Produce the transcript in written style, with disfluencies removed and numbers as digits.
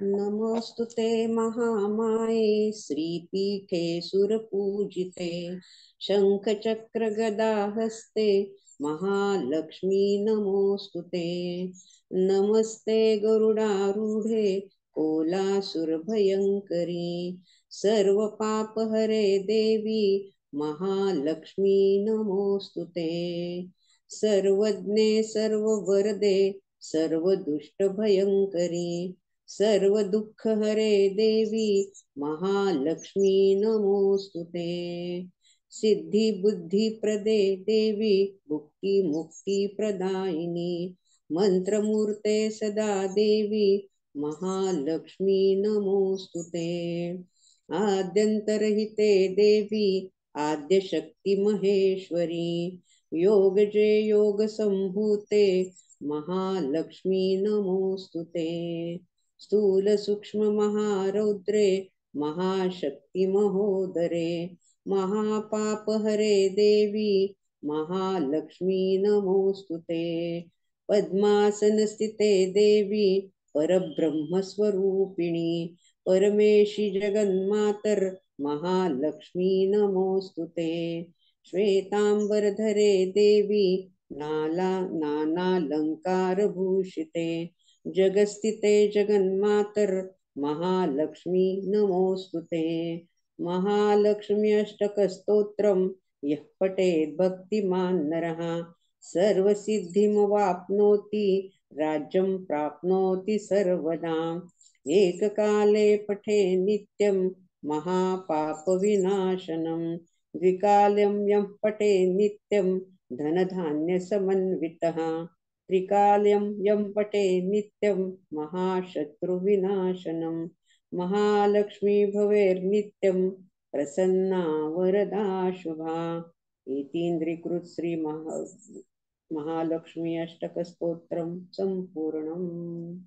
नमोस्तुते महामाये श्रीपीठे सुरपूजिते शङ्खचक्रगदाहस्ते महालक्ष्मी नमोस्तुते। नमस्ते गरुडारूढे कोलासुरभयङ्करी सर्वपापहरे देवी महालक्ष्मी नमोस्तुते। सर्वज्ञे सर्ववरदे सर्वदुष्टभयङ्करी सर्व दुःख हरे देवी महालक्ष्मी नमोस्तुते। सिद्धि बुद्धि प्रदे देवी भुक्ति मुक्ति प्रदायिनी मंत्रमूर्ते सदा देवी महालक्ष्मी नमोस्तुते। आद्यंतरहिते देवी आद्य शक्ति महेश्वरी योगजे योग संभूते महालक्ष्मी नमोस्तुते। स्थूल सूक्ष्म महारौद्रे महाशक्ति महोदरे महापापहरे देवी महालक्ष्मी नमोस्तुते। पद्मासन स्थिते देवी परब्रह्म स्वरूपिणी परमेशी जगन्मातर महालक्ष्मी नमोस्तुते। श्वेतांबरधरे देवी नानालंकार भूषिते जगस्थिते जगन्मातर महालक्ष्मी नमोस्तुते। महालक्ष्मी अष्टक स्तोत्रम यः पठेत् भक्तिमान् नरः सर्वसिद्धिमवाप्नोति राज्यं प्राप्नोति सर्वदा। एककाले पठे नित्यं महापापविनाशनं द्विकाल्यं यः पठे नित्यं धनधान्यसमन्वितः त्रिकाल्यं यं पठे नित्यं महाशत्रुविनाशनं। महालक्ष्मी भवेर्नित्यं प्रसन्ना वरदा शुभा। एतीन्द्रीकृत श्री महालक्ष्मी अष्टक स्तोत्रम संपूर्णम्।